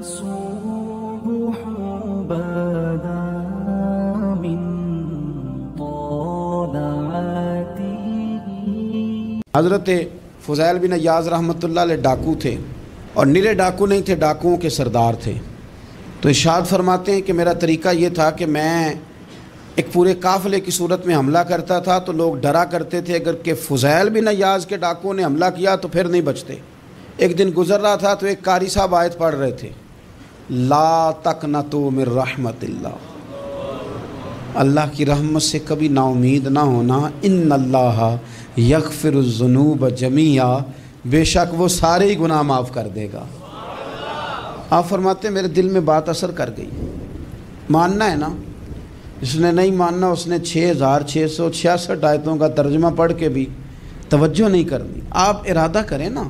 الصبح بدا من طلعته. حضرت فضیل بن عیاض رحمۃ اللہ علیہ ڈاکو تھے، اور نرے ڈاکو نہیں تھے، ڈاکوؤں کے سردار تھے. تو ارشاد فرماتے ہیں کہ میرا طریقہ یہ تھا کہ میں ایک پورے قافلے کی صورت میں حملہ کرتا تھا تو لوگ ڈرا کرتے تھے اگر کہ فضیل بن عیاض کے ڈاکوؤں نے حملہ کیا تو پھر نہیں بچتے. ایک دن گزر رہا تھا تو ایک قاری صاحب آیت پڑھ رہے تھے، لا تقنطوا من رحمت اللہ، اللہ کی رحمت سے کبھی نا امید نہ ہونا. ان اللہ یغفر الذنوب جمیعا، بے شک وہ سارے ہی گناہ معاف کر دے گا. آپ فرماتے ہیں میرے دل میں بات اثر کر گئی. ماننا ہے نا، جس نے نہیں ماننا اس نے 6666 آیتوں کا ترجمہ پڑھ کے بھی توجہ نہیں کرنی. آپ ارادہ کریں نا،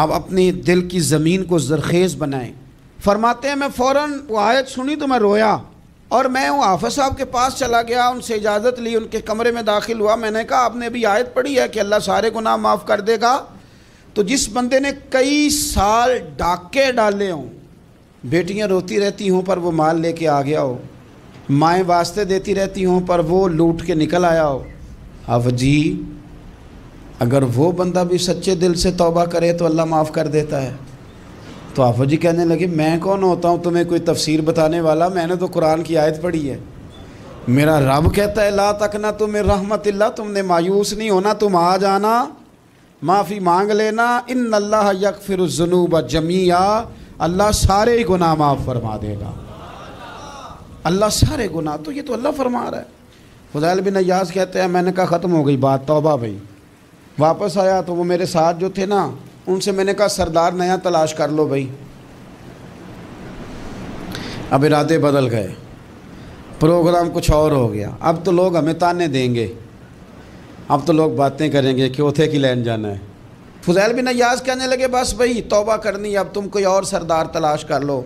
آپ اپنی دل کی زمین کو زرخیز بنائیں. فرماتے ہیں میں فوراً وہ آیت سنی تو میں رویا، اور میں وہ حافظ صاحب کے پاس چلا گیا، ان سے اجازت لی، ان کے کمرے میں داخل ہوا. میں نے کہا آپ نے ابھی آیت پڑھی ہے کہ اللہ سارے گناہ معاف کر دے گا؟ تو جس بندے نے کئی سال ڈاکے ڈالے ہوں، بیٹیاں روتی رہتی ہوں پر وہ مال لے کے آ گیا ہو، مائیں واسطے دیتی رہتی ہوں پر وہ لوٹ کے نکل آیا ہو، اب جی اگر وہ بندہ بھی سچے دل سے توبہ کرے تو اللہ معاف کر دیتا ہے. تو آفو جی کہنے لگے میں کون ہوتا ہوں تمہیں کوئی تفسیر بتانے والا، میں نے تو قرآن کی آیت پڑھی ہے. میرا رب کہتا ہے لا تقنطوا من رحمت اللہ، تم نے مایوس نہیں ہونا، تم آ جانا، معافی مانگ لینا. ان اللہ یغفر الذنوب جمیعا، اللہ سارے ہی گناہ معاف فرما دے گا. اللہ سارے گناہ، تو یہ تو اللہ فرما رہا ہے. فضیل بن عیاض کہتے ہیں میں نے کہا ختم ہو گئی بات، توبہ بھائی. واپس آیا تو وہ میرے ساتھ جو تھے نا ان سے میں نے کہا سردار نیا تلاش کر لو بھائی. اب ارادے بدل گئے، پروگرام کچھ اور ہو گیا. اب تو لوگ ہمیں تانے دیں گے، اب تو لوگ باتیں کریں گے کہ اوتھے کی لین جانا ہے. فضیل بن عیاض کہنے لگے بس بھائی توبہ کرنی، اب تم کوئی اور سردار تلاش کر لو.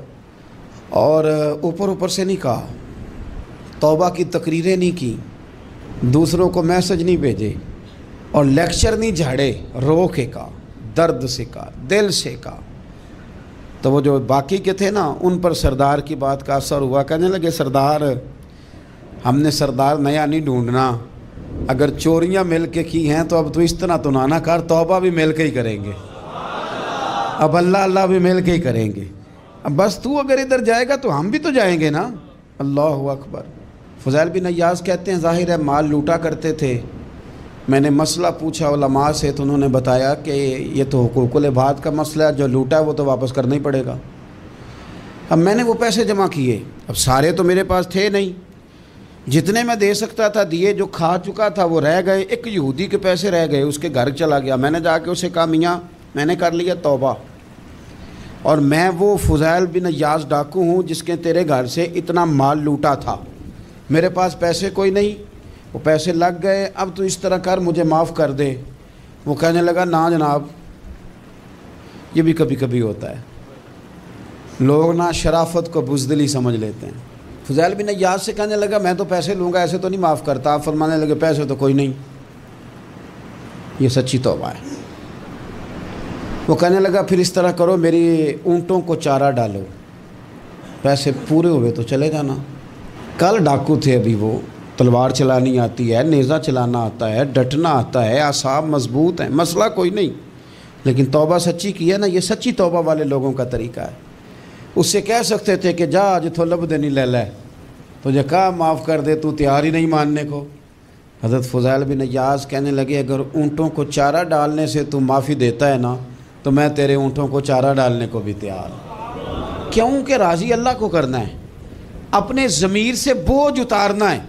اور اوپر سے نہیں کہا، توبہ کی تقریریں نہیں کی، دوسروں کو میسج نہیں بھیجے، اور لیکچر نہیں جھاڑے، رو کے کہا، درد سے کہا، دل سے کہا. تو وہ جو باقی کے تھے نا ان پر سردار کی بات کا اثر ہوا. کہنے لگے سردار ہم نے سردار نیا نہیں ڈھونڈنا، اگر چوریاں مل کے کی ہیں تو اب تو اس طرح تو نہ کر، توبہ بھی مل کے ہی کریں گے، اب اللہ بھی مل کے ہی کریں گے. اب بس تو اگر ادھر جائے گا تو ہم بھی تو جائیں گے نا. اللہ اکبر. فضیل بن عیاض کہتے ہیں ظاہر ہے مال لوٹا کرتے تھے. میں نے مسئلہ پوچھا علماء سے تو انہوں نے بتایا کہ یہ تو حقوق العباد کا مسئلہ ہے، جو لوٹا ہے وہ تو واپس کرنا ہی پڑے گا. اب میں نے وہ پیسے جمع کیے، اب سارے تو میرے پاس تھے نہیں، جتنے میں دے سکتا تھا دیے، جو کھا چکا تھا وہ رہ گئے. ایک یہودی کے پیسے رہ گئے، اس کے گھر چلا گیا. میں نے جا کے اسے کہا میاں میں نے کر لیا توبہ، اور میں وہ فضیل بن عیاض ڈاکو ہوں جس کے تیرے گھر سے اتنا مال لوٹا تھا، میرے پاس پیسے کوئی نہیں، وہ پیسے لگ گئے، اب تو اس طرح کر مجھے معاف کر دے. وہ کہنے لگا نا جناب. یہ بھی کبھی کبھی ہوتا ہے، لوگ نا شرافت کو بزدلی سمجھ لیتے ہیں. فضیل بن عیاض سے کہنے لگا میں تو پیسے لوں گا، ایسے تو نہیں معاف کرتا. آپ فرمانے لگے پیسے تو کوئی نہیں. یہ سچی توبہ ہے. وہ کہنے لگا پھر اس طرح کرو میری اونٹوں کو چارہ ڈالو، پیسے پورے ہوئے تو چلے جانا. کل ڈاکو تھے، ابھی وہ تلوار چلانی آتی ہے، نیزہ چلانا آتا ہے، ڈٹنا آتا ہے، اعصاب مضبوط ہیں، مسئلہ کوئی نہیں، لیکن توبہ سچی کی ہے نا. یہ سچی توبہ والے لوگوں کا طریقہ ہے. اس سے کہہ سکتے تھے کہ جا جتھو لب دینی لے لے، تجھے کہا معاف کر دے، تو تیار ہی نہیں ماننے کو. حضرت فضیل بن عیاض کہنے لگے اگر اونٹوں کو چارہ ڈالنے سے تو معافی دیتا ہے نا تو میں تیرے اونٹوں کو چارہ ڈالنے کو بھی تیار ہوں. کیوں کہ راضی اللہ کو کرنا ہے، اپنے ضمیر سے بوجھ اتارنا ہے،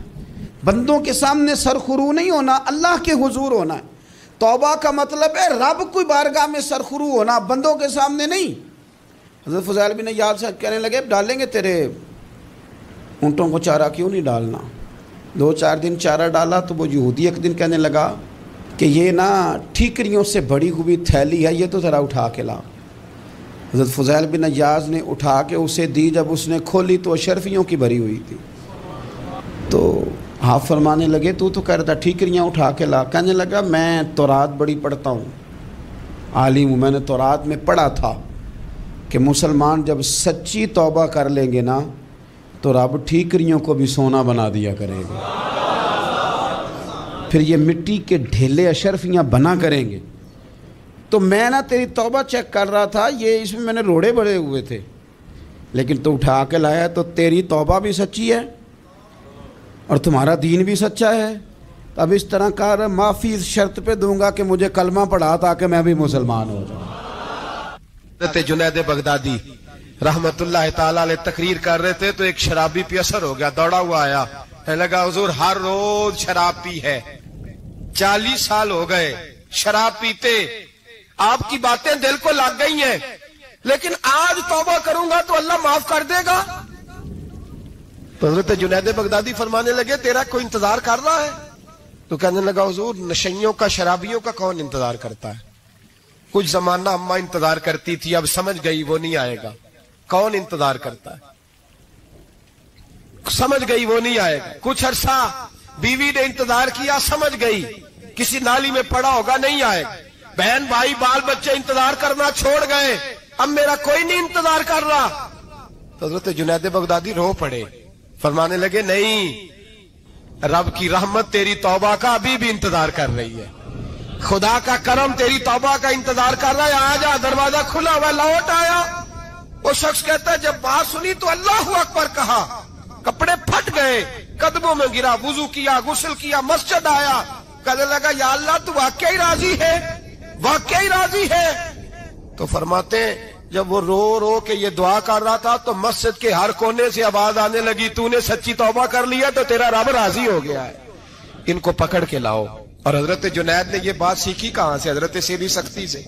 بندوں کے سامنے سرخرو نہیں ہونا، اللہ کے حضور ہونا ہے. توبہ کا مطلب ہے رب کوئی بارگاہ میں سرخرو ہونا، بندوں کے سامنے نہیں. حضرت فضیل بن عیاض صاحب کہنے لگے ڈالیں گے تیرے اونٹوں کو چارہ، کیوں نہیں ڈالنا. 2-4 دن چارہ ڈالا تو وہ یہودی ایک دن کہنے لگا کہ یہ نا ٹھیکریوں سے بڑی ہوئی تھیلی ہے، یہ تو ذرا اٹھا کے لا. حضرت فضیل بن عیاض نے اٹھا کے اسے دی، جب اس نے کھولی تو اشرفیوں کی بھری ہوئی تھی. تو آپ فرمانے لگے تو کہتا ٹھیکریاں اٹھا کے لا. کہنے لگا میں تورات بڑی پڑھتا ہوں، عالم ہوں، میں نے تورات میں پڑھا تھا کہ مسلمان جب سچی توبہ کر لیں گے نا تو رب ٹھیکریوں کو بھی سونا بنا دیا کرے گا، پھر یہ مٹی کے ڈھیلے اشرفیاں بنا کریں گے۔ تو میں نا تیری توبہ چیک کر رہا تھا، یہ اس میں نے روڑے بڑے ہوئے تھے، لیکن تو اٹھا کے لایا تو تیری توبہ بھی سچی ہے اور تمہارا دین بھی سچا ہے۔ اب اس طرح کر، معافی اس شرط پہ دوں گا کہ مجھے کلمہ پڑھا تاکہ میں بھی مسلمان ہو جاؤں۔ حضرت جنید بغدادی رحمت اللہ تعالیٰ علیہ تقریر کر رہے تھے تو ایک شرابی پہ اثر ہو گیا، دوڑا ہوا آیا، کہنے لگا حضور ہر روز شراب پی ہے، 40 سال ہو گئے شراب پیتے، آپ کی باتیں دل کو لگ گئی ہیں، لیکن آج توبہ کروں گا تو اللہ معاف کر دے گا۔ تو حضرت جنید بغدادی فرمانے لگے تیرا کوئی انتظار کر رہا ہے؟ تو کہنے لگا حضور نشئیوں کا، شرابیوں کا کون انتظار کرتا ہے؟ کچھ زمانہ اماں انتظار کرتی تھی، اب سمجھ گئی وہ نہیں آئے گا، کون انتظار کرتا ہے؟ سمجھ گئی وہ نہیں آئے گا۔ کچھ عرصہ بیوی نے انتظار کیا، سمجھ گئی کسی نالی میں پڑا ہوگا، نہیں آئے گا۔ بہن بھائی بال بچے انتظار کرنا چھوڑ گئے، اب میرا کوئی نہیں انتظار کر رہا۔ تو حضرت جنید بغدادی رو پڑے، فرمانے لگے نہیں، رب کی رحمت تیری توبہ کا ابھی بھی انتظار کر رہی ہے، خدا کا کرم تیری توبہ کا انتظار کر رہا ہے، آ جا، دروازہ کھلا ہوا، لوٹ آیا۔ وہ شخص کہتا ہے جب بات سنی تو اللہ اکبر کہا، کپڑے پھٹ گئے، قدموں میں گرا، وضو کیا، غسل کیا، مسجد آیا، کہنے لگا یا اللہ تو واقعی راضی ہے، واقعی راضی ہے۔ تو فرماتے ہیں جب وہ رو رو کے یہ دعا کر رہا تھا تو مسجد کے ہر کونے سے آواز آنے لگی تو نے سچی توبہ کر لیا تو تیرا رب راضی ہو گیا ہے، ان کو پکڑ کے لاؤ۔ اور حضرت جنید نے یہ بات سیکھی کہاں سے؟ حضرت سیری سختی سے۔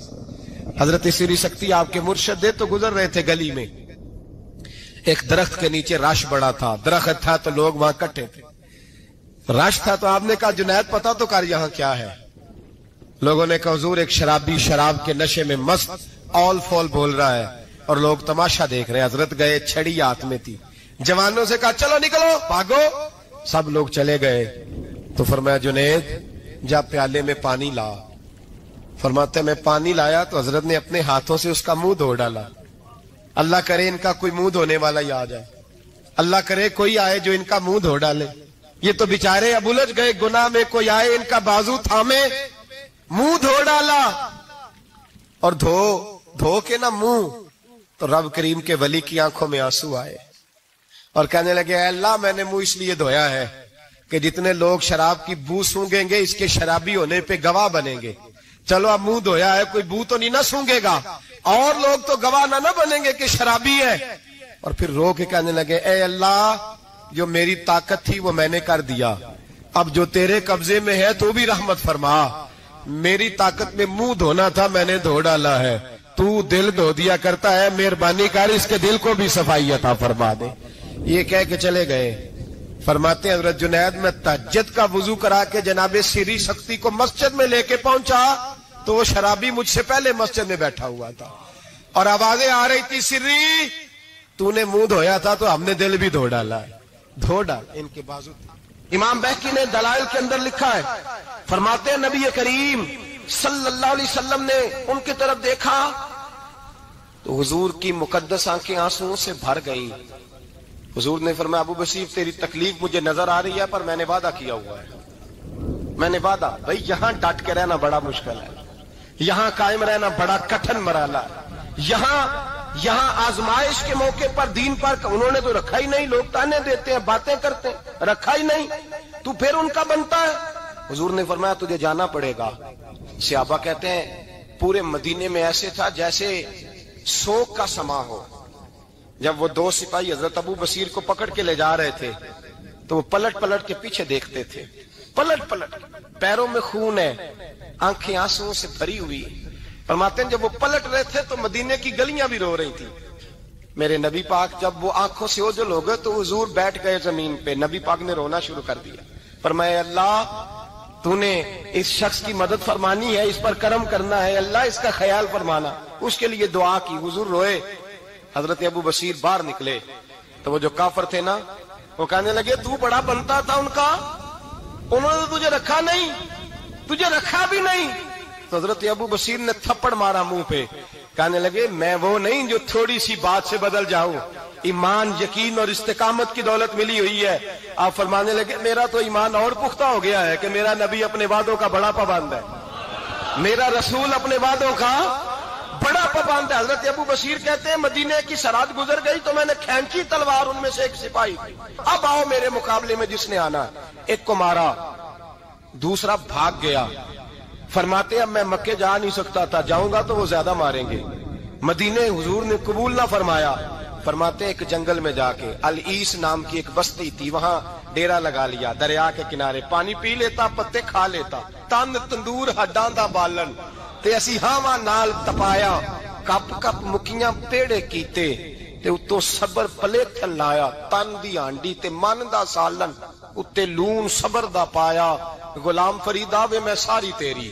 حضرت سیری سختی آپ کے مرشد دے تو گزر رہے تھے گلی میں، ایک درخت کے نیچے رش بڑا تھا، درخت تھا تو لوگ وہاں کٹے تھے، رش تھا تو آپ نے کہا جنید پتہ تو کر یہاں کیا ہے؟ لوگوں نے کہا حضور ایک شرابی شراب کے نشے میں مست آل فول بول رہا ہے اور لوگ تماشا دیکھ رہے ہیں۔ حضرت گئے، چھڑی ہاتھ میں تھی، جوانوں سے کہا چلو نکلو بھاگو، سب لوگ چلے گئے۔ تو فرمایا جنید جا پیالے میں پانی لا۔ فرماتے میں پانی لایا تو حضرت نے اپنے ہاتھوں سے اس کا منہ دھو ڈالا۔ اللہ کرے ان کا کوئی منہ دھونے والا ہی آ جائے، اللہ کرے کوئی آئے جو ان کا منہ دھو ڈالے، یہ تو بیچارے اب الجھ گئے گناہ میں، کوئی آئے ان کا بازو تھامے، منہ دھو ڈالا، اور دھو کے نہ منہ، تو رب کریم کے ولی کی آنکھوں میں آنسو آئے اور کہنے لگے اے اللہ میں نے منہ اس لیے دھویا ہے کہ جتنے لوگ شراب کی بو سونگیں گے اس کے شرابی ہونے پہ گواہ بنیں گے، چلو اب منہ دھویا ہے کوئی بو تو نہیں نہ سونگے گا، اور لوگ تو گواہ نہ بنیں گے کہ شرابی ہے۔ اور پھر رو کے کہنے لگے اے اللہ جو میری طاقت تھی وہ میں نے کر دیا، اب جو تیرے قبضے میں ہے تو بھی رحمت فرما، میری طاقت میں منہ دھونا تھا میں نے دھو ڈالا ہے، تو دل دھو دیا کرتا ہے، مہربانی کر اس کے دل کو بھی صفائی عطا فرما دے۔ یہ کہہ کے چلے گئے۔ فرماتے ہیں حضرت جنید میں تہجد کا وضو کرا کے جناب سری سختی کو مسجد میں لے کے پہنچا تو وہ شرابی مجھ سے پہلے مسجد میں بیٹھا ہوا تھا اور آوازیں آ رہی تھی سری تو نے منہ دھویا تھا تو ہم نے دل بھی دھو ڈالا ہے، دھو ڈال ان کے بازو۔ امام بہقی نے دلائل کے اندر لکھا ہے، فرماتے ہیں نبی کریم صلی اللہ علیہ وسلم نے ان کی طرف دیکھا تو حضور کی مقدس آنکھیں آنسوؤں سے بھر گئی۔ حضور نے فرمایا ابو بصیر تیری تکلیف مجھے نظر آ رہی ہے پر میں نے وعدہ کیا ہوا ہے، میں نے وعدہ، بھئی یہاں ڈٹ کے رہنا بڑا مشکل ہے، یہاں قائم رہنا بڑا کٹھن مرحلہ ہے، یہاں آزمائش کے موقع پر دین پر انہوں نے تو رکھا ہی نہیں، لوگ تانے دیتے ہیں باتیں کرتے ہیں، رکھا ہی نہیں، تو پھر ان کا بنتا ہے۔ حضور نے فرمایا تجھے جانا پڑے گا۔ صحابہ کہتے ہیں پورے مدینے میں ایسے تھا جیسے سوگ کا سما ہو۔ جب وہ دو سپاہی حضرت ابو بصیر کو پکڑ کے لے جا رہے تھے تو وہ پلٹ پلٹ کے پیچھے دیکھتے تھے، پلٹ پلٹ، پیروں میں خون ہے، آنکھیں آنسوؤں سے بھری ہوئی۔ فرماتے ہیں جب وہ پلٹ رہے تھے تو مدینے کی گلیاں بھی رو رہی تھی۔ میرے نبی پاک جب وہ آنکھوں سے اوجھل ہو گئے تو حضور بیٹھ گئے زمین پہ، نبی پاک نے رونا شروع کر دیا۔ فرمایا اللہ تو نے اس شخص کی مدد فرمانی ہے، اس پر کرم کرنا ہے، اللہ اس کا خیال فرمانا، اس کے لیے دعا کی۔ حضور روئے۔ حضرت ابو بصیر باہر نکلے تو وہ جو کافر تھے نا وہ کہنے لگے تو بڑا بنتا تھا ان کا، انہوں نے تجھے رکھا نہیں، تجھے رکھا بھی نہیں۔ تو حضرت ابو بصیر نے تھپڑ مارا منہ پہ، کہنے لگے میں وہ نہیں جو تھوڑی سی بات سے بدل جاؤں، ایمان یقین اور استقامت کی دولت ملی ہوئی ہے۔ آپ فرمانے لگے میرا تو ایمان اور پختہ ہو گیا ہے کہ میرا نبی اپنے وعدوں کا بڑا پابند ہے، میرا رسول اپنے وعدوں کا بڑا پابند ہے۔ حضرت ابو بصیر کہتے ہیں مدینے کی سرحد گزر گئی تو میں نے کھینچی تلوار، ان میں سے ایک سپاہی اب آؤ میرے مقابلے میں جس نے آنا ہے۔ ایک کو مارا، دوسرا بھاگ گیا۔ فرماتے اب میں مکے جا نہیں سکتا تھا، جاؤں گا تو وہ زیادہ ماریں گے، مدینے حضور نے قبول نہ فرمایا۔ فرماتے ایک جنگل میں جا کے العیس نام کی ایک بستی تھی، وہاں ڈیرا لگا لیا، دریا کے کنارے پانی پی لیتا، پتے کھا لیتا، تن تندور ہڈاں دا بالن تے اسی ہاواں نال تپایا، کپ کپ مکیاں پیڑے کیتے تے اتوں صبر پلے تھن لایا، تن دی ہانڈی تے من دا سالن اتے لون صبر دا پایا۔ غلام فریدا وے میں ساری تیری،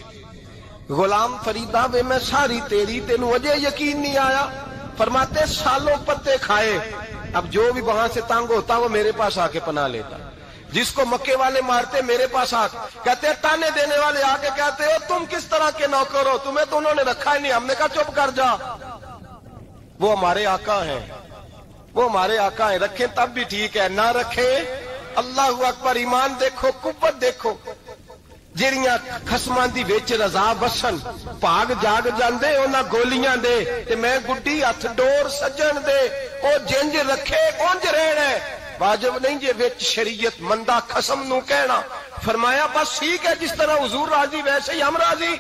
غلام فریدا وے میں ساری تیری، تینوں اجے یقین نہیں آیا؟ فرماتے سالوں پتے کھائے، اب جو بھی وہاں سے تنگ ہوتا وہ میرے پاس آ کے پناہ لیتا، جس کو مکے والے مارتے میرے پاس آ کہتے تانے دینے والے آ کے کہتے ہو تم کس طرح کے نوکر ہو، تمہیں تو انہوں نے رکھا ہی نہیں۔ ہم نے کہا چپ کر جا، وہ ہمارے آقا ہیں، وہ ہمارے آقا ہیں، رکھیں تب بھی ٹھیک ہے، نہ رکھیں اللہ اکبر۔ ایمان دیکھو، قوت دیکھو، جیڑیاں خسماں دی وچ رضا بسن پاگ جاگ جاندے انہاں گولیاں دے تے میں گڈی ہتھ ڈور سجن دے، او جنج رکھے اونج رہنا ہے، واجب نہیں جے وچ شریعت مندہ قسم نو کہنا۔ فرمایا بس ٹھیک ہے، جس طرح حضور راضی ویسے ہی ہم راضی۔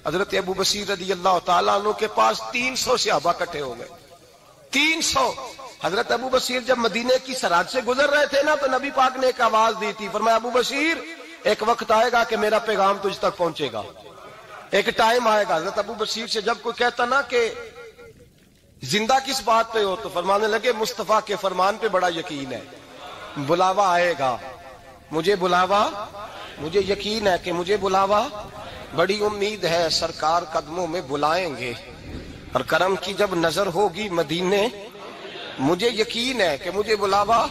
حضرت ابو بصیر رضی اللہ تعالیٰ عنہ کے پاس 300 صحابہ اکٹھے ہو گئے، 300۔ حضرت ابو بصیر جب مدینے کی سرحد سے گزر رہے تھے نا تو نبی پاک نے ایک آواز دی تھی، فرمایا ابو بصیر ایک وقت آئے گا کہ میرا پیغام تجھ تک پہنچے گا، ایک ٹائم آئے گا۔ حضرت ابو بصیر سے جب کوئی کہتا نا کہ زندہ کس بات پہ ہو تو فرمانے لگے مصطفیٰ کے فرمان پہ بڑا یقین ہے، بلاوا آئے گا، مجھے بلاوا، مجھے یقین ہے کہ مجھے بلاوا، بڑی امید ہے سرکار قدموں میں بلائیں گے، اور کرم کی جب نظر ہوگی مدینے، مجھے یقین ہے کہ مجھے بلاوا۔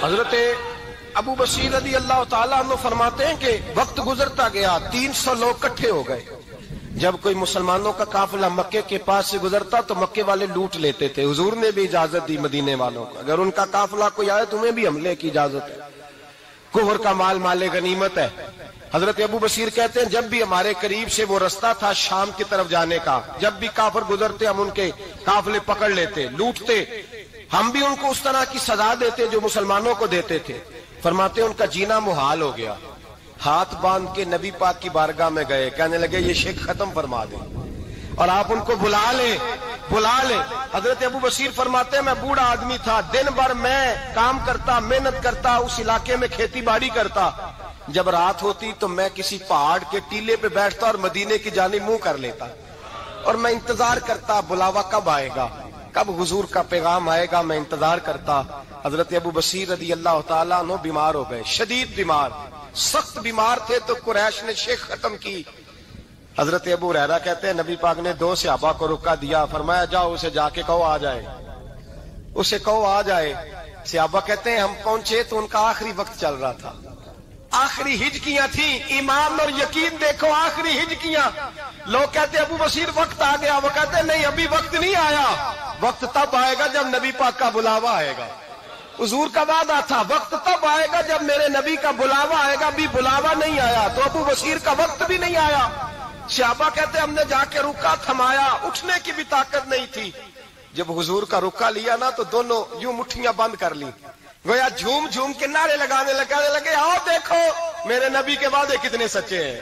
حضرت ابو بصیر رضی اللہ تعالیٰ عنہ فرماتے ہیں کہ وقت گزرتا گیا، 300 لوگ اکٹھے ہو گئے۔ جب کوئی مسلمانوں کا قافلہ مکے کے پاس سے گزرتا تو مکے والے لوٹ لیتے تھے، حضور نے بھی اجازت دی مدینے والوں کو، اگر ان کا قافلہ کوئی آئے تمہیں بھی حملے کی اجازت ہے، کفر کا مال مال غنیمت ہے۔ حضرت ابو بصیر کہتے ہیں جب بھی ہمارے قریب سے وہ رستہ تھا شام کی طرف جانے کا، جب بھی کافر گزرتے ہم ان کے قافلے پکڑ لیتے، لوٹتے، ہم بھی ان کو اس طرح کی سزا دیتے جو مسلمانوں کو دیتے تھے۔ فرماتے ان کا جینا محال ہو گیا، ہاتھ باندھ کے نبی پاک کی بارگاہ میں گئے، کہنے لگے یہ شرک ختم فرما دیں اور آپ ان کو بلا لیں، بلا لیں۔ حضرت ابو بصیر فرماتے ہیں میں بوڑھا آدمی تھا، دن بھر میں کام کرتا، محنت کرتا، اس علاقے میں کھیتی باڑی کرتا، جب رات ہوتی تو میں کسی پہاڑ کے ٹیلے پہ بیٹھتا اور مدینے کی جانب منہ کر لیتا اور میں انتظار کرتا بلاوا کب آئے گا، کب حضور کا پیغام آئے گا، میں انتظار کرتا۔ حضرت ابو بصیر رضی اللہ تعالیٰ عنہ بیمار ہو گئے، شدید بیمار، سخت بیمار تھے تو قریش نے شیخ ختم کی۔ حضرت ابو ہریرہ کہتے ہیں نبی پاک نے 2 صحابہ کو رکا دیا، فرمایا جاؤ اسے جا کے کہو آ جائے، اسے کہو آ جائے۔ صحابہ کہتے ہیں ہم پہنچے تو ان کا آخری وقت چل رہا تھا، آخری ہجکیاں تھیں، ایمان اور یقین دیکھو، آخری ہجکیاں۔ لوگ کہتے ابو بصیر وقت آ گیا، وہ کہتے نہیں ابھی وقت نہیں آیا، وقت تب آئے گا جب نبی پاک کا بلاوا آئے گا، حضور کا وعدہ تھا وقت تب آئے گا جب میرے نبی کا بلاوا آئے گا، ابھی بلاوا نہیں آیا تو ابو بصیر کا وقت بھی نہیں آیا۔ صحابہ کہتے ہم نے جا کے رکا، تھمایا، اٹھنے کی بھی طاقت نہیں تھی۔ جب حضور کا رکا لیا نا تو دونوں یوں مٹھیاں بند کر لی، گویا جھوم جھوم کے نعرے لگانے لگے آؤ دیکھو میرے نبی کے وعدے کتنے سچے ہیں،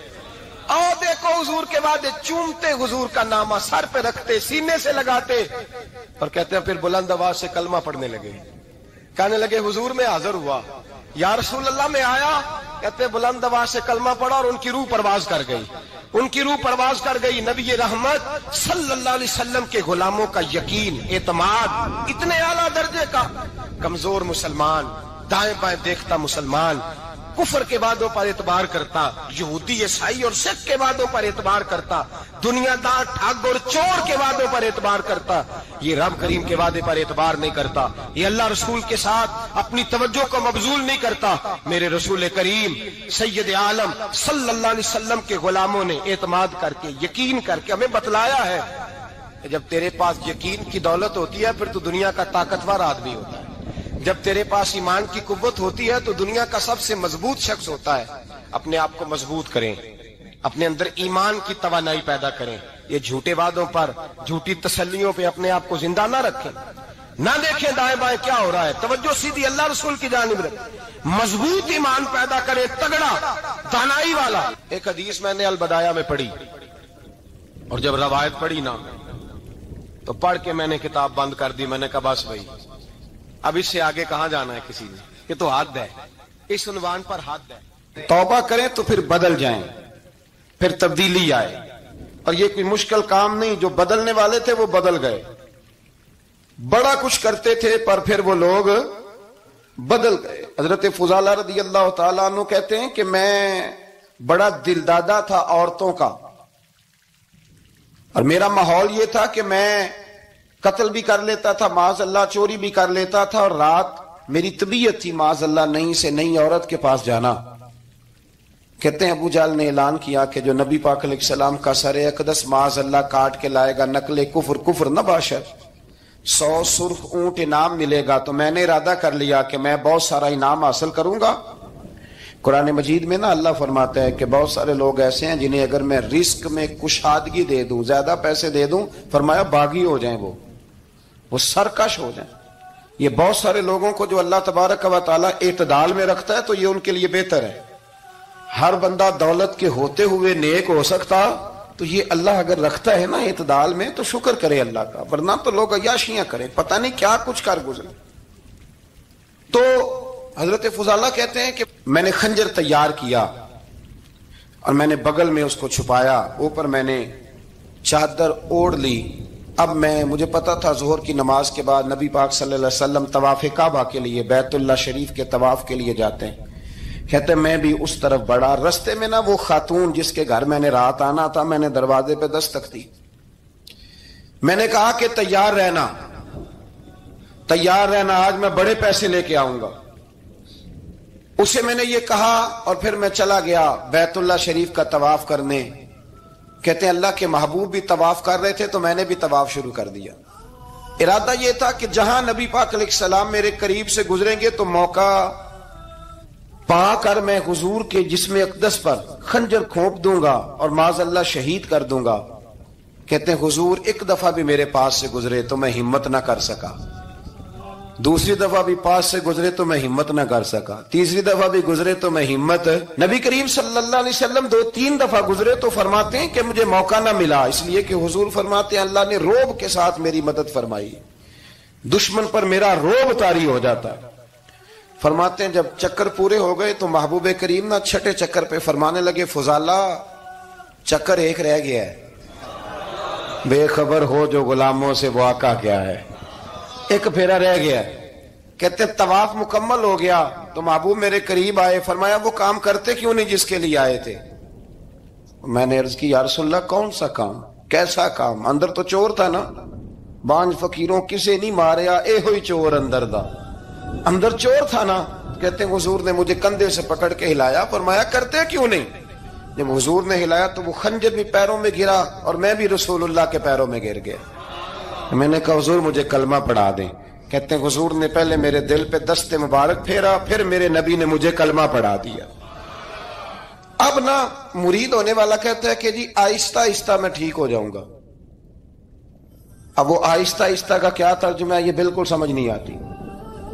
آؤ دیکھو حضور کے وعدے، چومتے حضور کا نامہ، سر پہ رکھتے، سینے سے لگاتے، اور کہتے ہیں پھر بلند آواز سے کلمہ پڑھنے لگے، کہنے لگے حضور میں حاضر ہوا، یا رسول اللہ میں آیا، کہتے بلند آواز سے کلمہ پڑھا اور ان کی روح پرواز کر گئی، ان کی روح پرواز کر گئی۔ نبی رحمت صلی اللہ علیہ وسلم کے غلاموں کا یقین، اعتماد اتنے اعلیٰ درجے کا، کمزور مسلمان، دائیں بائیں دیکھتا مسلمان، کفر کے وعدوں پر اعتبار کرتا، یہودی عیسائی اور سکھ کے وعدوں پر اعتبار کرتا، دنیا دار ٹھگ اور چور کے وعدوں پر اعتبار کرتا، یہ رب کریم کے وعدے پر اعتبار نہیں کرتا، یہ اللہ رسول کے ساتھ اپنی توجہ کو مبذول نہیں کرتا۔ میرے رسول کریم سید عالم صلی اللہ علیہ وسلم کے غلاموں نے اعتماد کر کے، یقین کر کے ہمیں بتلایا ہے، کہ جب تیرے پاس یقین کی دولت ہوتی ہے پھر تو دنیا کا طاقتور آدمی ہوتا ہے، جب تیرے پاس ایمان کی قوت ہوتی ہے تو دنیا کا سب سے مضبوط شخص ہوتا ہے۔ اپنے آپ کو مضبوط کریں، اپنے اندر ایمان کی توانائی پیدا کریں، یہ جھوٹے وعدوں پر، جھوٹی تسلیوں پہ اپنے آپ کو زندہ نہ رکھیں، نہ دیکھیں دائیں بائیں کیا ہو رہا ہے، توجہ سیدھی اللہ رسول کی جانب رکھیں، مضبوط ایمان پیدا کرے، تگڑا دانائی والا۔ ایک حدیث میں نے البدایہ میں پڑھی، اور جب روایت پڑھی نا تو پڑھ کے میں نے کتاب بند کر دی۔ میں نے کہا بس بھائی اب اس سے آگے کہاں جانا ہے کسی نے، یہ تو حد ہے، اس عنوان پر حد ہے۔ توبہ کریں تو پھر بدل جائیں، پھر تبدیلی آئے، اور یہ کوئی مشکل کام نہیں، جو بدلنے والے تھے وہ بدل گئے، بڑا کچھ کرتے تھے پر پھر وہ لوگ بدل گئے۔ حضرت فضالہ رضی اللہ تعالیٰ عنہ کہتے ہیں کہ میں بڑا دلدادہ تھا عورتوں کا، اور میرا ماحول یہ تھا کہ میں قتل بھی کر لیتا تھا، معاذ اللہ چوری بھی کر لیتا تھا، اور رات میری طبیعت تھی معاذ اللہ نئی سے نئی عورت کے پاس جانا۔ کہتے ہیں ابو جہل نے اعلان کیا کہ جو نبی پاک علیہ السلام کا سر اقدس معاذ اللہ کاٹ کے لائے گا، نقل کفر کفر نہ باشد، 100 سرخ اونٹ انعام ملے گا۔ تو میں نے ارادہ کر لیا کہ میں بہت سارا انعام حاصل کروں گا۔ قرآن مجید میں نا اللہ فرماتا ہے کہ بہت سارے لوگ ایسے ہیں جنہیں اگر میں رزق میں کشادگی دے دوں، زیادہ پیسے دے دوں، فرمایا باغی ہو جائیں، وہ سرکش ہو جائیں۔ یہ بہت سارے لوگوں کو جو اللہ تبارک و تعالیٰ اعتدال میں رکھتا ہے تو یہ ان کے لیے بہتر ہے۔ ہر بندہ دولت کے ہوتے ہوئے نیک ہو سکتا، تو یہ اللہ اگر رکھتا ہے نا اعتدال میں تو شکر کرے اللہ کا، ورنہ تو لوگ عیاشیاں کریں، پتہ نہیں کیا کچھ کر گزرے۔ تو حضرت فضالہ کہتے ہیں کہ میں نے خنجر تیار کیا اور میں نے بغل میں اس کو چھپایا، اوپر میں نے چادر اوڑھ لی۔ اب مجھے پتا تھا ظہر کی نماز کے بعد نبی پاک صلی اللہ علیہ وسلم طواف کعبہ کے لیے، بیت اللہ شریف کے طواف کے لیے جاتے ہیں۔ کہتے میں بھی اس طرف بڑھا، رستے میں نا وہ خاتون جس کے گھر میں نے رات آنا تھا، میں نے دروازے پہ دستک دی، میں نے کہا کہ تیار رہنا، تیار رہنا، آج میں بڑے پیسے لے کے آؤں گا۔ اسے میں نے یہ کہا اور پھر میں چلا گیا بیت اللہ شریف کا طواف کرنے۔ کہتے ہیں اللہ کے محبوب بھی طواف کر رہے تھے تو میں نے بھی طواف شروع کر دیا۔ ارادہ یہ تھا کہ جہاں نبی پاک علیہ السلام میرے قریب سے گزریں گے تو موقع پا کر میں حضور کے جسم اقدس پر خنجر کھونپ دوں گا اور معاذ اللہ شہید کر دوں گا۔ کہتے ہیں حضور ایک دفعہ بھی میرے پاس سے گزرے تو میں ہمت نہ کر سکا، دوسری دفعہ بھی پاس سے گزرے تو میں ہمت نہ کر سکا، تیسری دفعہ بھی گزرے تو میں ہمت، نبی کریم صلی اللہ علیہ وسلم 2-3 دفعہ گزرے تو فرماتے ہیں کہ مجھے موقع نہ ملا، اس لیے کہ حضور فرماتے ہیں اللہ نے روب کے ساتھ میری مدد فرمائی، دشمن پر میرا روب طاری ہو جاتا ہے۔ فرماتے ہیں جب چکر پورے ہو گئے تو محبوب کریم نہ چھٹے چکر پہ فرمانے لگے فضالہ چکر ایک رہ گیا ہے، بے خبر ہو جو غلاموں سے وہ آقا کیا ہے، ایک پھیرا رہ گیا ہے۔ کہتے طواف مکمل ہو گیا تو محبوب میرے قریب آئے، فرمایا وہ کام کرتے کیوں نہیں جس کے لیے آئے تھے؟ میں نے عرض کی یا رسول اللہ کون سا کام، کیسا کام؟ اندر تو چور تھا نا، بانج فقیروں کسے نہیں ماریا، اے ہوئی چور اندر دا، اندر چور تھا نا۔ کہتے ہیں حضور نے مجھے کندھے سے پکڑ کے ہلایا، فرمایا کرتے کیوں نہیں؟ جب حضور نے ہلایا تو وہ خنجر بھی پیروں میں گرا اور میں بھی رسول اللہ کے پیروں میں گر گیا۔ میں نے کہا حضور مجھے کلمہ پڑھا دیں۔ کہتے ہیں حضور نے پہلے میرے دل پہ دست مبارک پھیرا، پھر میرے نبی نے مجھے کلمہ پڑھا دیا۔ اب نا مرید ہونے والا کہتا ہے کہ جی آہستہ آہستہ میں ٹھیک ہو جاؤں گا۔ اب وہ آہستہ آہستہ کا کیا ترجمہ ہے یہ بالکل سمجھ نہیں آتی۔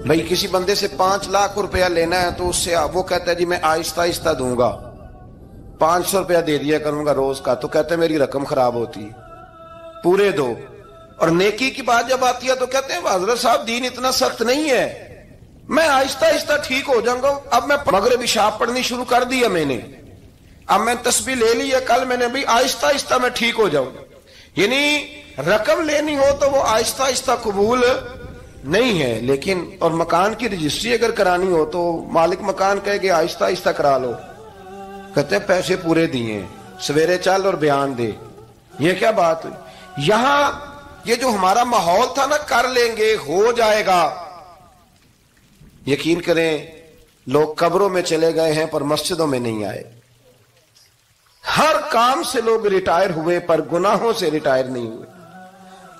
بھئی کسی بندے سے 5 لاکھ روپیہ لینا ہے تو اس سے وہ کہتا ہے جی میں آہستہ آہستہ دوں گا، 500 روپیہ دے دیا کروں گا روز کا، تو کہتے ہیں میری رقم خراب ہوتی، پورے دو۔ اور نیکی کی بات جب آتی ہے تو کہتے ہیں حضرت صاحب دین اتنا سخت نہیں ہے، میں آہستہ آہستہ ٹھیک ہو جاؤں گا۔ اب میں مغرب عشاء پڑھنی شروع کر دیا میں نے، اب میں تسبیح لے لی ہے، کل میں نے بھی آہستہ آہستہ میں ٹھیک ہو جاؤں گا۔ یعنی رقم لینی ہو تو وہ آہستہ آہستہ قبول نہیں ہے، لیکن اور مکان کی رجسٹری اگر کرانی ہو تو مالک مکان کہے کہ آہستہ آہستہ کرا لو، کہتے ہیں پیسے پورے دیے، سویرے چل اور بیان دے۔ یہ کیا بات ہوئی؟ یہاں یہ جو ہمارا ماحول تھا نا کر لیں گے ہو جائے گا، یقین کریں لوگ قبروں میں چلے گئے ہیں پر مسجدوں میں نہیں آئے۔ ہر کام سے لوگ ریٹائر ہوئے پر گناہوں سے ریٹائر نہیں ہوئے۔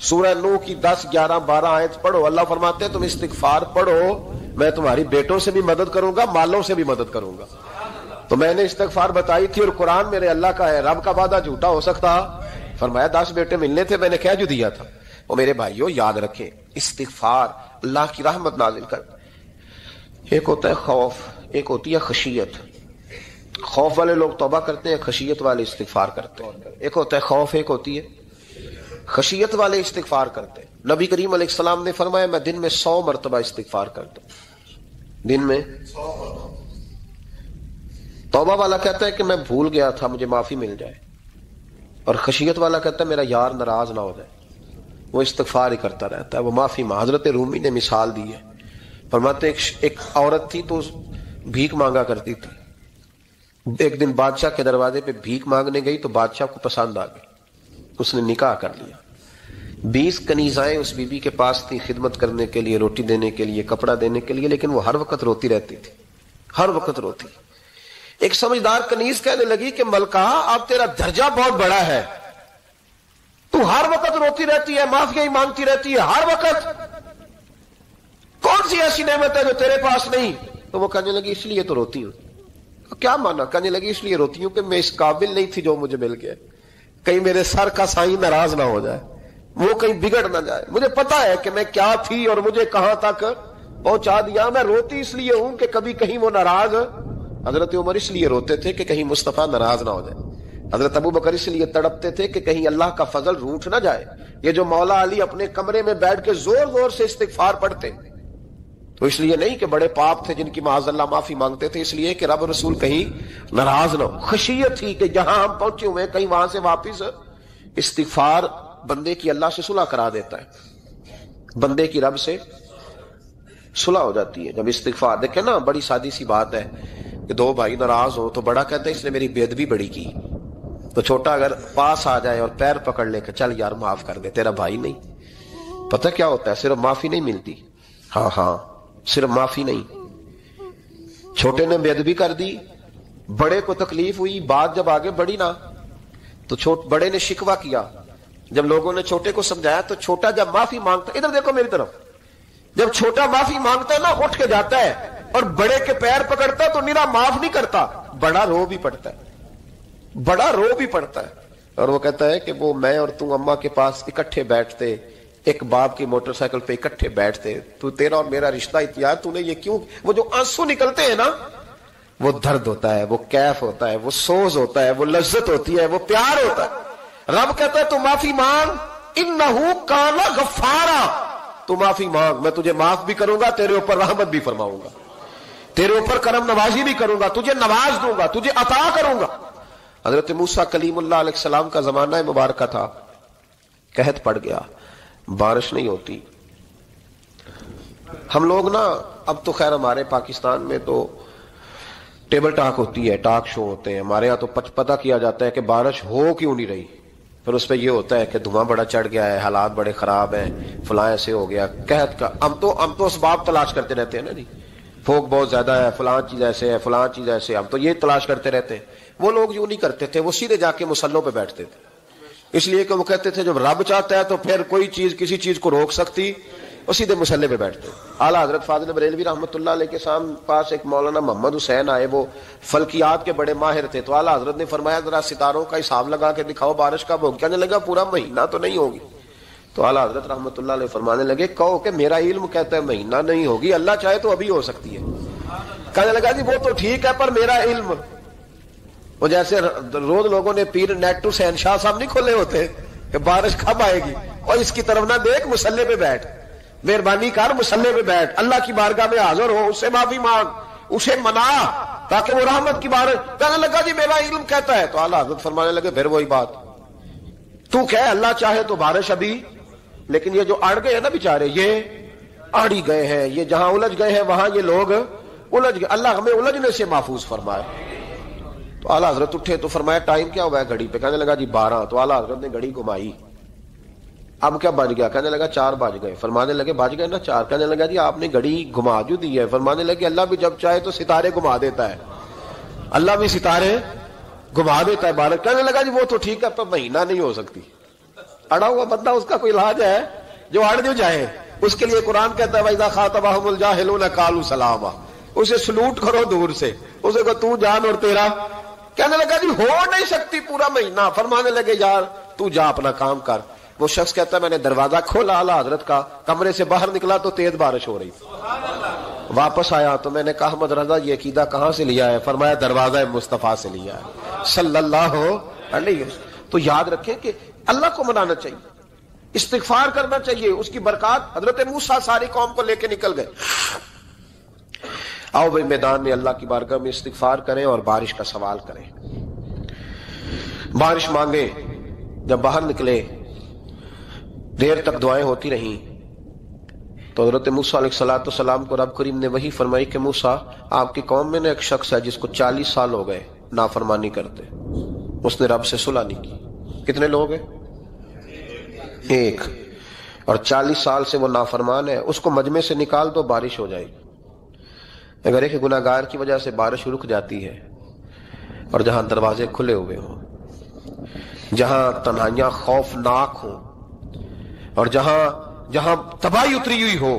سورہ نوح کی 10 11 12 آیت پڑھو. اللہ فرماتے ہیں تم استغفار پڑھو, میں تمہاری بیٹوں سے بھی مدد کروں گا, مالوں سے بھی مدد کروں گا. تو میں نے استغفار بتائی تھی, اور قرآن میرے اللہ کا ہے, رب کا وعدہ جھوٹا ہو سکتا؟ فرمایا 10 بیٹے ملنے تھے, میں نے کیا جو دیا تھا. وہ میرے بھائیوں یاد رکھیں, استغفار اللہ کی رحمت نازل کر. ایک ہوتا ہے خوف, ایک ہوتی ہے خشیت. خوف والے لوگ توبہ کرتے ہیں, خشیت والے استغفار کرتے ہیں. ایک ہوتا ہے خوف, ایک ہوتی ہے خشیت والے استغفار کرتے ہیں. نبی کریم علیہ السلام نے فرمایا میں دن میں 100 مرتبہ استغفار کرتا ہوں, دن میں 100 مرتبہ. توبہ والا کہتا ہے کہ میں بھول گیا تھا, مجھے معافی مل جائے. اور خشیت والا کہتا ہے میرا یار ناراض نہ ہو جائے, وہ استغفار ہی کرتا رہتا ہے, وہ معافی. حضرت رومی نے مثال دی ہے, فرماتے ایک عورت تھی تو بھیک مانگا کرتی تھی. ایک دن بادشاہ کے دروازے پہ بھیک مانگنے گئی تو بادشاہ کو پسند آ گئی, اس نے نکاح کر لیا. 20 کنیزائیں اس بی بی کے پاس تھی خدمت کرنے کے لیے, روٹی دینے کے لیے, کپڑا دینے کے لیے, لیکن وہ ہر وقت روتی رہتی تھی, ہر وقت روتی. ایک سمجھدار کنیز کہنے لگی کہ ملکہ اب تیرا درجہ بہت بڑا ہے, تو ہر وقت روتی رہتی ہے, معافی ہی مانگتی رہتی ہے ہر وقت, کون سی ایسی نعمت ہے جو تیرے پاس نہیں؟ تو وہ کہنے لگی اس لیے تو روتی ہوں. کیا مانا؟ کہنے لگی اس لیے روتی ہوں کہ میں اس قابل نہیں تھی جو مجھے مل گیا, کہیں میرے سر کا سائیں ناراض نہ ہو جائے, وہ کہیں بگڑ نہ جائے. مجھے پتا ہے کہ میں کیا تھی اور مجھے کہاں تک پہنچا دیا. میں روتی اس لیے ہوں کہ کبھی کہیں وہ ناراض. حضرت عمر اس لیے روتے تھے کہ کہیں مصطفیٰ ناراض نہ ہو جائے. حضرت ابو بکر اس لیے تڑپتے تھے کہ کہیں اللہ کا فضل روٹ نہ جائے. یہ جو مولا علی اپنے کمرے میں بیٹھ کے زور زور سے استغفار پڑھتے, تو اس لیے نہیں کہ بڑے پاپ تھے جن کی معاذ اللہ معافی مانگتے تھے, اس لیے کہ رب رسول کہیں ناراض نہ ہو. خشیت تھی کہ جہاں ہم پہنچے ہوئے کہیں وہاں سے واپس. استغفار بندے کی اللہ سے صلح کرا دیتا ہے, بندے کی رب سے صلح ہو جاتی ہے جب استغفار. دیکھیں نا, بڑی سادی سی بات ہے کہ 2 بھائی ناراض ہو تو بڑا کہتا ہے اس نے میری بے ادبی بڑی کی, تو چھوٹا اگر پاس آ جائے اور پیر پکڑ لے کہ چل یار معاف کر دے, تیرا بھائی نہیں. پتہ کیا ہوتا ہے, صرف معافی نہیں ملتی. ہاں صرف معافی نہیں, چھوٹے نے بے ادبی کر دی, بڑے کو تکلیف ہوئی, بات جب آگے بڑھی نا تو بڑے نے شکوہ کیا. جب لوگوں نے چھوٹے کو سمجھایا تو چھوٹا جب معافی مانگتا, ادھر دیکھو میری طرف, جب چھوٹا معافی مانگتا ہے نا اٹھ کے جاتا ہے اور بڑے کے پیر پکڑتا ہے تو میرا معاف نہیں کرتا, بڑا رو بھی پڑتا ہے, بڑا رو بھی پڑتا ہے. اور وہ کہتا ہے کہ وہ میں اور تم اماں کے پاس اکٹھے بیٹھتے, ایک باپ کی موٹر سائیکل پہ اکٹھے بیٹھتے, تو تیرا اور میرا رشتہ اتیار تو نے یہ کیوں. وہ جو آنسو نکلتے ہیں نا, وہ درد ہوتا ہے, وہ کیف ہوتا ہے, وہ سوز ہوتا ہے, وہ لذت ہوتی ہے, وہ پیار ہوتا ہے. رب کہتا ہے تو معافی مانگ, انہو کان غفارا, تو معافی مانگ, میں تجھے معاف بھی کروں گا, تیرے اوپر رحمت بھی فرماؤں گا, تیرے اوپر کرم نوازی بھی کروں گا, تجھے نواز دوں گا, تجھے عطا کروں گا. حضرت موسیٰ کلیم اللہ علیہ السلام کا زمانہ مبارکہ تھا, قحط پڑ گیا, بارش نہیں ہوتی. ہم لوگ نا, اب تو خیر ہمارے پاکستان میں تو ٹیبل ٹاک ہوتی ہے, ٹاک شو ہوتے ہیں. ہمارے ہاں تو پتہ کیا جاتا ہے کہ بارش ہو کیوں نہیں رہی, پھر اس پہ یہ ہوتا ہے کہ دھواں بڑا چڑھ گیا ہے, حالات بڑے خراب ہیں, فلاں ایسے ہو گیا قحط کا. ہم تو اسباب تلاش کرتے رہتے ہیں نا, نہیں پھوک بہت زیادہ ہے, فلاں چیز ایسے ہے, فلاں چیز ایسے ہے, ہم تو یہ تلاش کرتے رہتے ہیں. وہ لوگ یوں نہیں کرتے تھے, وہ سیدھے جا کے مصلوں پہ بیٹھتے تھے, اس لیے کہ وہ کہتے تھے جب رب چاہتا ہے تو پھر کوئی چیز کسی چیز کو روک سکتی, وہ سیدھے مصلے پہ بیٹھتے. اعلیٰ حضرت فاضل بریلوی رحمۃ اللہ علیہ کے پاس ایک مولانا محمد حسین آئے, وہ فلکیات کے بڑے ماہر تھے. تو اعلیٰ حضرت نے فرمایا ذرا ستاروں کا حساب لگا کے دکھاؤ بارش کب ہوگی. کہنے لگا پورا مہینہ تو نہیں ہوگی. تو اعلیٰ حضرت رحمۃ اللہ علیہ فرمانے لگے کہو کہ میرا علم کہتا ہے مہینہ نہیں ہوگی, اللہ چاہے تو ابھی ہو سکتی ہے. کہنے لگا جی وہ تو ٹھیک ہے پر میرا علم, وہ جیسے روز لوگوں نے پیر نیٹ ٹو سین شاہ صاحب نہیں کھولے ہوتے کہ بارش کب آئے گی, اور اس کی طرف نہ دیکھ, مسلے پہ بیٹھ, مہربانی کر مسلے پہ بیٹھ, اللہ کی بارگاہ میں حاضر ہو, اس سے معافی مانگ, اسے منا تاکہ وہ رحمت کی بارش. کہنے لگا جی میرا علم کہتا ہے. تو اعلیٰ حضرت فرمانے لگے پھر وہی بات, تو کہہ اللہ چاہے تو بارش ابھی, لیکن یہ جو اڑ گئے ہیں نا بیچارے, یہ اڑ ہی گئے ہیں, یہ جہاں الجھ گئے ہیں وہاں یہ لوگ الجھ گئے, اللہ ہمیں الجھنے سے محفوظ فرمائے. تو اعلیٰ حضرت اٹھے تو فرمایا ٹائم کیا ہوا ہے گھڑی پہ. کہنے لگا جی 12. تو اعلیٰ حضرت نے گھڑی گھمائی, اب کیا بج گیا؟ کہنے لگا 4 بج گئے. فرمانے لگے بج گئے نا 4. کہنے لگا جی آپ نے گھڑی گھما جو دی ہے. فرمانے لگے اللہ بھی جب چاہے تو ستارے گھما دیتا ہے, اللہ بھی ستارے گھما دیتا ہے بارش. کہنے لگا جی وہ تو ٹھیک ہے پر مہینہ نہیں ہو سکتی. اڑا ہوا بندہ اس کا کوئی علاج ہے جو اڑ جو جائے؟ اس کے لیے قرآن کہتا ہے وَإِذَا خَاطَبَهُمُ الْجَاهِلُونَ قَالُوا سَلَامًا، اسے سلوٹ کرو دور سے، اسے کو تو جان اور تیرا۔ کہنے لگا جی ہو نہیں سکتی پورا مہینہ، فرمانے لگے یار تو جا اپنا کام کر۔ وہ شخص کہتا ہے میں نے دروازہ کھولا اعلیٰ حضرت کا، کمرے سے باہر نکلا تو تیز بارش ہو رہی تھی۔ واپس آیا تو میں نے کہا احمد رضا یہ عقیدہ کہاں سے لیا ہے؟ فرمایا دروازہ مصطفیٰ سے لیا ہے صلی اللہ علیہ وسلم۔ تو یاد رکھیں کہ اللہ کو منانا چاہیے، استغفار کرنا چاہیے، اس کی برکات۔ حضرت موسیٰ ساری قوم کو لے کے نکل گئے۔ آؤ بھائی میدان میں اللہ کی بارگاہ میں استغفار کریں اور بارش کا سوال کریں، بارش مانگیں۔ جب باہر نکلے دیر تک دعائیں ہوتی رہیں تو حضرت موسیٰ علیہ السلام کو رب کریم نے وحی فرمائی کہ موسیٰ آپ کی قوم میں نے ایک شخص ہے جس کو 40 سال ہو گئے نافرمانی کرتے، اس نے رب سے صلح نہیں کی۔ کتنے لوگ ہیں؟ ایک، اور 40 سال سے وہ نافرمان ہے، اس کو مجمع سے نکال دو بارش ہو جائے گی۔ اگر ایک گناہ گار کی وجہ سے بارش رک جاتی ہے اور جہاں دروازے کھلے ہوئے ہوں، جہاں تنہائیاں خوفناک ہوں، اور جہاں تباہی اتری ہوئی ہو،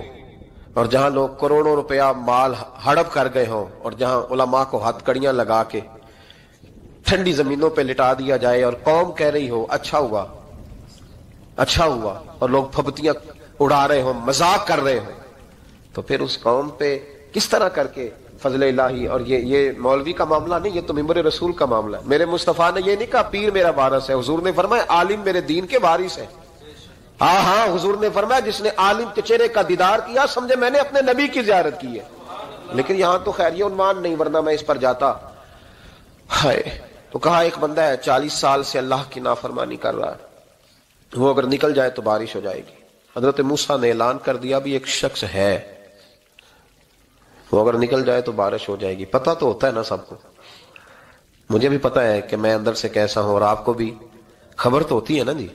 اور جہاں لوگ کروڑوں روپیہ مال ہڑپ کر گئے ہوں، اور جہاں علماء کو ہتھ کڑیاں لگا کے ٹھنڈی زمینوں پہ لٹا دیا جائے اور قوم کہہ رہی ہو اچھا ہوا اچھا ہوا، اور لوگ پھبتیاں اڑا رہے ہوں، مذاق کر رہے ہوں، تو پھر اس قوم پہ کس طرح کر کے فضل الہی۔ اور یہ مولوی کا معاملہ نہیں، یہ تو ممبر رسول کا معاملہ ہے۔ میرے مصطفیٰ نے یہ نہیں کہا پیر میرا وارث ہے، حضور نے فرمایا عالم میرے دین کے وارث ہے۔ ہاں حضور نے فرمایا جس نے عالم کے چہرے کا دیدار کیا سمجھے میں نے اپنے نبی کی زیارت کی ہے۔ لیکن یہاں تو خیر یہ عنوان نہیں، ورنہ میں اس پر جاتا ہے۔ تو کہا ایک بندہ ہے 40 سال سے اللہ کی نافرمانی کر رہا ہے، وہ اگر نکل جائے تو بارش ہو جائے گی۔ حضرت موسیٰ نے اعلان کر دیا بھی ایک شخص ہے، وہ اگر نکل جائے تو بارش ہو جائے گی۔ پتہ تو ہوتا ہے نا سب کو، مجھے بھی پتہ ہے کہ میں اندر سے کیسا ہوں، اور آپ کو بھی خبر تو ہوتی ہے نا جی۔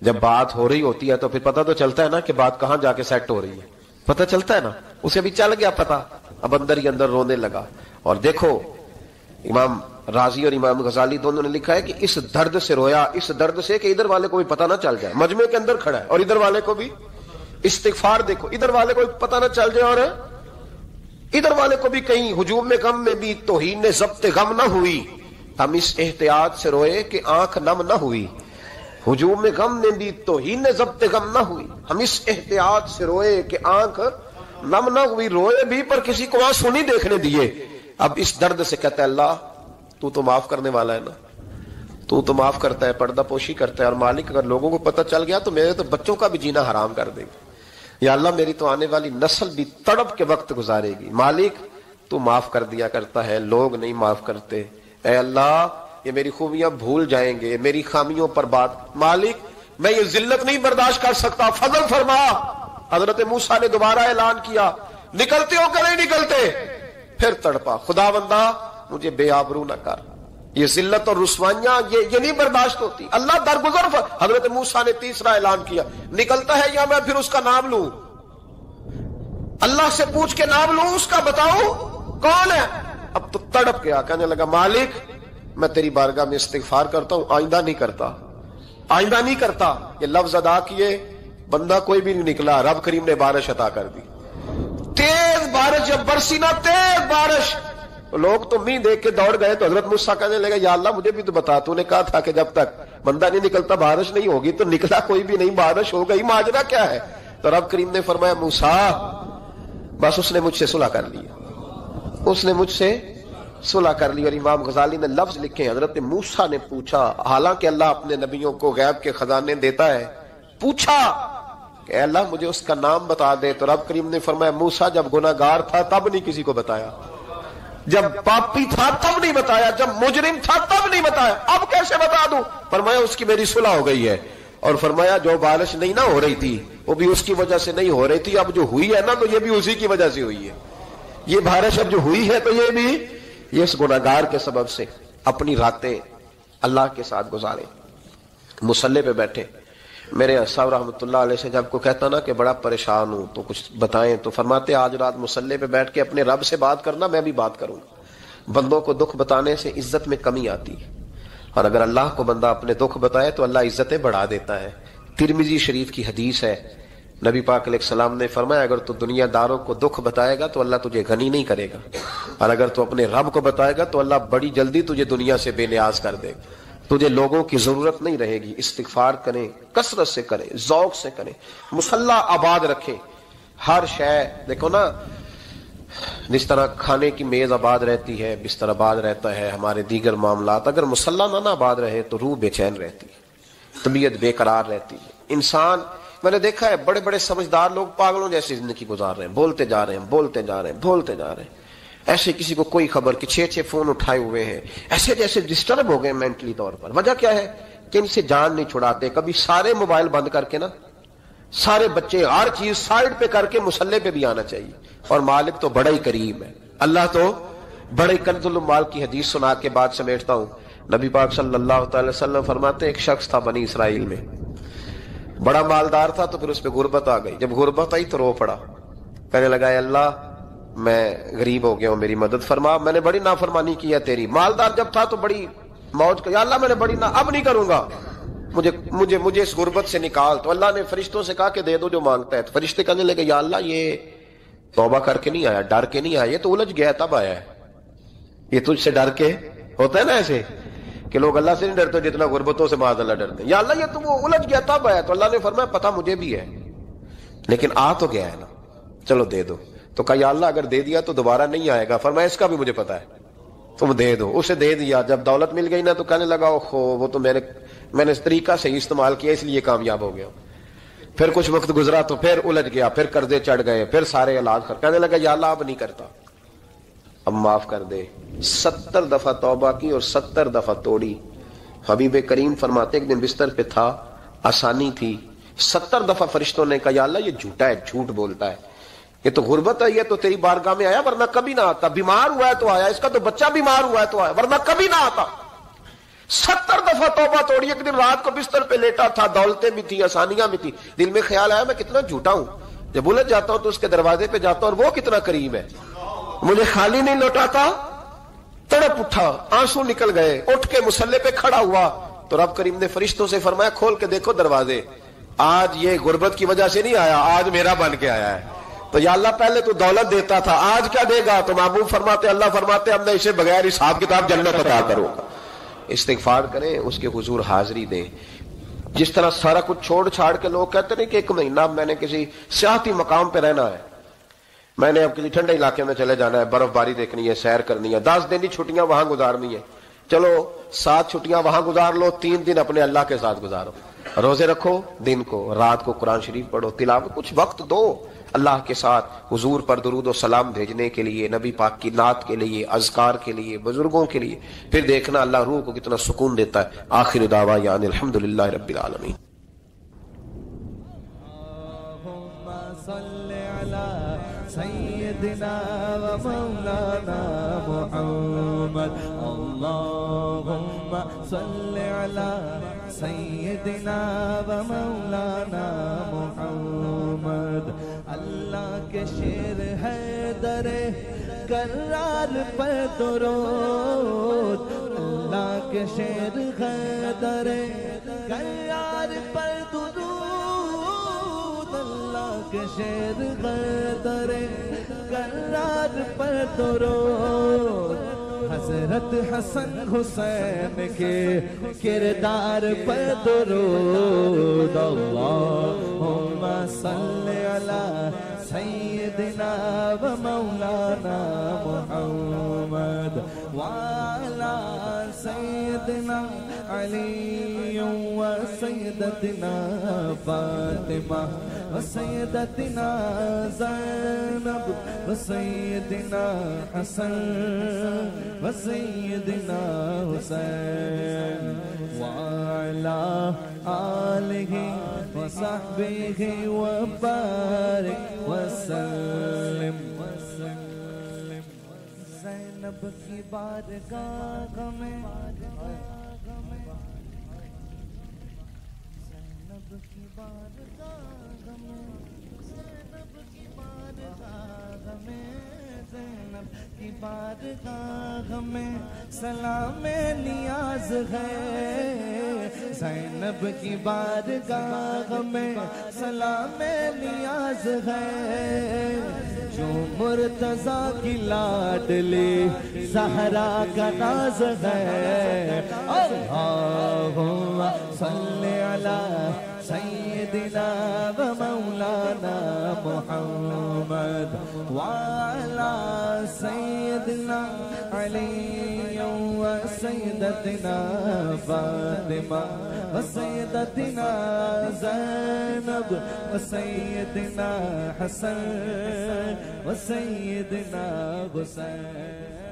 جب بات ہو رہی ہوتی ہے تو پھر پتہ تو چلتا ہے نا کہ بات کہاں جا کے سیٹ ہو رہی ہے، پتہ چلتا ہے نا۔ اسے بھی چل گیا پتہ، اب اندر ہی اندر رونے لگا۔ اور دیکھو امام رازی اور امام غزالی دونوں نے لکھا ہے کہ اس درد سے رویا، اس درد سے کہ ادھر والے کو بھی پتہ نہ چل جائے، مجمع کے اندر کھڑا ہے اور ادھر والے کو بھی استغفار، دیکھو ادھر والے کو بھی پتہ نہ چل جائے اور ادھر والے کو بھی کہیں ہجوم میں غم میں بھی توہین ضبط غم نہ ہوئی۔ ہم اس احتیاط سے روئے کہ آنکھ نم نہ ہوئی، ہجوم میں غم میں بھی توہین ضبط غم نہ ہوئی۔ ہم اس احتیاط سے روئے کہ آنکھ نم نہ ہوئی، روئے بھی پر کسی کو آنسو نہیں دیکھنے دیے۔ اب اس درد سے کہتا ہے اللہ تو معاف کرنے والا ہے نا، تو معاف کرتا ہے، پردہ پوشی کرتا ہے، اور مالک اگر لوگوں کو پتہ چل گیا تو میرے تو بچوں کا بھی جینا حرام کر دے گا، یا اللہ میری تو آنے والی نسل بھی تڑپ کے وقت گزارے گی۔ مالک تو معاف کر دیا کرتا ہے، لوگ نہیں معاف کرتے، اے اللہ یہ میری خوبیاں بھول جائیں گے، میری خامیوں پر بات، مالک میں یہ ذلت نہیں برداشت کر سکتا، فضل فرما۔ حضرت موسیٰ نے دوبارہ اعلان کیا نکلتے ہو کہ نہیں نکلتے؟ پھر تڑپا خدا بندہ مجھے بے آبرو نہ کر، یہ ذلت اور رسوائیاں یہ نہیں برداشت ہوتی، اللہ درگزر۔ حضرت موسیٰ نے تیسرا اعلان کیا نکلتا ہے یا میں پھر اس کا نام لوں، اللہ سے پوچھ کے نام لوں اس کا، بتاؤ کون ہے؟ اب تو تڑپ گیا، کہنے لگا مالک میں تیری بارگاہ میں استغفار کرتا ہوں، آئندہ نہیں کرتا، آئندہ نہیں کرتا۔ یہ لفظ ادا کیے، بندہ کوئی بھی نہیں نکلا، رب کریم نے بارش عطا کر دی، تیز بارش جب برسی نا، تیز بارش، لوگ تو مین دیکھ کے دوڑ گئے۔ تو حضرت موسیٰ کہنے لگا یا اللہ مجھے بھی تو بتا، تو نے کہا تھا کہ جب تک بندہ نہیں نکلتا بارش نہیں ہوگی، تو نکلا کوئی بھی نہیں، بارش ہو گئی، ماجرا کیا ہے؟ تو رب کریم نے فرمایا موسیٰ بس اس نے مجھ سے صلح کر لی، اس نے مجھ سے صلح کر لی۔ اور امام غزالی نے لفظ لکھے حضرت موسیٰ نے پوچھا، حالانکہ اللہ اپنے نبیوں کو غیب کے خزانے دیتا ہے، پوچھا کہ اے اللہ مجھے اس کا نام بتا دے، تو رب کریم نے فرمایا موسیٰ جب گناہ گار تھا تب نہیں کسی کو بتایا، جب پاپی تھا تب نہیں بتایا، جب مجرم تھا تب نہیں بتایا، اب کیسے بتا دوں؟ فرمایا اس کی میری صلح ہو گئی ہے، اور فرمایا جو بارش نہیں نہ ہو رہی تھی وہ بھی اس کی وجہ سے نہیں ہو رہی تھی، اب جو ہوئی ہے نا تو یہ بھی اسی کی وجہ سے ہوئی ہے، یہ بارش اب جو ہوئی ہے تو یہ بھی یہ اس گناہ گار کے سبب سے۔ اپنی راتیں اللہ کے ساتھ گزارے، مصلی پہ بیٹھے۔ میرے صاحب رحمۃ اللہ علیہ سے جب کو کہتا نا کہ بڑا پریشان ہوں تو کچھ بتائیں، تو فرماتے آج رات مصلی پہ بیٹھ کے اپنے رب سے بات کرنا، میں بھی بات کروں گا۔ بندوں کو دکھ بتانے سے عزت میں کمی آتی ہے، اور اگر اللہ کو بندہ اپنے دکھ بتائے تو اللہ عزتیں بڑھا دیتا ہے۔ ترمذی شریف کی حدیث ہے، نبی پاک علیہ السلام نے فرمایا اگر تو دنیا داروں کو دکھ بتائے گا تو اللہ تجھے غنی نہیں کرے گا، اور اگر تو اپنے رب کو بتائے گا تو اللہ بڑی جلدی تجھے دنیا سے بے نیاز کر دے گا، تجھے لوگوں کی ضرورت نہیں رہے گی۔ استغفار کریں، کثرت سے کریں، ذوق سے کریں، مصلی آباد رکھیں، ہر شے دیکھو نا، جس طرح کھانے کی میز آباد رہتی ہے، بستر آباد رہتا ہے، ہمارے دیگر معاملات، اگر مصلی نہ آباد رہے تو روح بے چین رہتی ہے، طبیعت بے قرار رہتی ہے۔ انسان، میں نے دیکھا ہے بڑے بڑے سمجھدار لوگ پاگلوں جیسی زندگی گزار رہے ہیں، بولتے جا رہے ہیں، بولتے جا رہے ہیں، بولتے جا رہے ہیں، ایسے کسی کو کوئی خبر کہ 6 فون اٹھائے ہوئے ہیں، ایسے جیسے ڈسٹرب ہو گئے مینٹلی طور پر۔ وجہ کیا ہے کہ ان سے جان نہیں چھڑاتے۔ کبھی سارے موبائل بند کر کے نا، سارے بچے ہر چیز سائڈ پہ کر کے مصلی پہ بھی آنا چاہیے، اور مالک تو بڑا ہی کریم ہے، اللہ تو بڑے کنز المال کی حدیث سنا کے بعد سمیٹتا ہوں۔ نبی پاک صلی اللہ تعالی وسلم فرماتے ایک شخص تھا بنی اسرائیل میں، بڑا مالدار تھا، تو پھر اس پہ غربت آ گئی۔ جب غربت آئی تو رو پڑا، کہنے لگا اے اللہ میں غریب ہو گیا ہوں، میری مدد فرما، میں نے بڑی نافرمانی کی ہے تیری۔ مالدار جب تھا تو بڑی موج یا اللہ میں نے بڑی اب نہیں کروں گا، مجھے اس غربت سے نکال۔ تو اللہ نے فرشتوں سے کہا کہ دے دو جو مانگتا ہے۔ تو فرشتے کہنے لگے یا اللہ یہ توبہ کر کے نہیں آیا، ڈر کے نہیں آیا، یہ تو الجھ گیا تب آیا ہے، یہ تجھ سے ڈر کے ہوتا ہے نا ایسے کہ لوگ اللہ سے نہیں ڈرتے جتنا غربتوں سے معاذ اللہ ڈرتے ہیں۔ یا اللہ یہ تو وہ الجھ گیا تب آیا۔ تو اللہ نے فرمایا پتہ مجھے بھی ہے، لیکن آ تو گیا ہے نا، چلو دے دو۔ تو کہا یا اللہ اگر دے دیا تو دوبارہ نہیں آئے گا۔ فرمایا اس کا بھی مجھے پتا ہے، تم دے دو۔ اسے دے دیا۔ جب دولت مل گئی نا تو کہنے لگا اوہو وہ تو میں نے اس طریقہ سے استعمال کیا اس لیے کامیاب ہو گیا۔ پھر کچھ وقت گزرا تو پھر الجھ گیا، پھر قرضے چڑھ گئے، پھر سارے علاج کہنے لگا یا اللہ اب نہیں کرتا، اب معاف کر دے۔ 70 دفعہ توبہ کی اور 70 دفعہ توڑی۔ حبیب کریم فرماتے ایک دن بستر پہ تھا، آسانی تھی، 70 دفعہ فرشتوں نے کہا یا اللہ یہ جھوٹا ہے، جھوٹ بولتا ہے، یہ تو غربت ہے، یہ تو تیری بارگاہ میں آیا ورنہ کبھی نہ آتا، بیمار ہوا ہے تو آیا، اس کا تو بچہ بیمار ہوا ہے تو آیا ورنہ کبھی نہ آتا۔ 70 دفعہ توبہ توڑی۔ ایک دن رات کو بستر پہ لیٹا تھا، دولتیں بھی تھی، آسانیاں بھی تھی، دل میں خیال آیا میں کتنا جھوٹا ہوں، جب الجھ جاتا ہوں تو اس کے دروازے پہ جاتا ہوں اور وہ کتنا کریم ہے، مجھے خالی نہیں لوٹاتا۔ تڑپ اٹھا، آنسو نکل گئے، اٹھ کے مصلی پہ کھڑا ہوا تو رب کریم نے فرشتوں سے فرمایا کھول کے دیکھو دروازے، آج یہ غربت کی وجہ سے نہیں آیا، آج میرا بن کے آیا ہے۔ تو یا اللہ پہلے تو دولت دیتا تھا، آج کیا دے گا؟ تو محبوب فرماتے اللہ فرماتے اب میں اسے بغیر حساب کتاب جنت عطا کروں گا۔ استغفار کریں، اس کے حضور حاضری دیں۔ جس طرح سارا کچھ چھوڑ چھاڑ کے لوگ کہتے ہیں کہ 1 مہینہ میں نے کسی سیاحتی مقام پہ رہنا ہے، میں نے اب کسی ٹھنڈے علاقے میں چلے جانا ہے، برف باری دیکھنی ہے، سیر کرنی ہے، 10 دن کی چھٹیاں وہاں گزارنی ہے، چلو 7 چھٹیاں وہاں گزار لو، 3 دن اپنے اللہ کے ساتھ گزارو، روزے رکھو، دن کو رات کو قرآن شریف پڑھو، تلاوت، کچھ وقت دو اللہ کے ساتھ حضور پر درود و سلام بھیجنے کے لیے، نبی پاک کی نعت کے لیے، اذکار کے لیے، بزرگوں کے لیے، پھر دیکھنا اللہ روح کو کتنا سکون دیتا ہے۔ آخر دعوانا ان الحمدللہ رب العالمین۔ سيدنا ومولانا محمد اللهم صل على سيدنا ومولانا محمد اللہ کے شیر ہے در کرار پر درود اللہ کے شیر ہے در کرار پر درود اللہ کے شیر ہے در کرار پر درود حضرت حسن حسین کے کردار پر درود اللہم صلی علی سیدنا و مولانا محمد وعلا سیدنا علی و سیدتنا فاطمہ و سیدتنا زینب و سیدنا حسن و سیدنا حسین وعلا آلہ و صحبہ و بارک وسلم زینب کی بارگاہ میں زینب کی بارگاہ میں زینب کی بارگاہ میں زینب کی بارگاہ میں سلام نیاز ہے زینب کی بارگاہ میں سلام نیاز ہے، جو مرتضیٰ کی لاڈلی زہرا کا ناز ہے۔ اللہم صلی علی سیدنا و مولانا محمد وعلی سیدنا علی و سیدتنا فاطمہ و سیدتنا زینب و سیدنا حسن و سیدنا حسین۔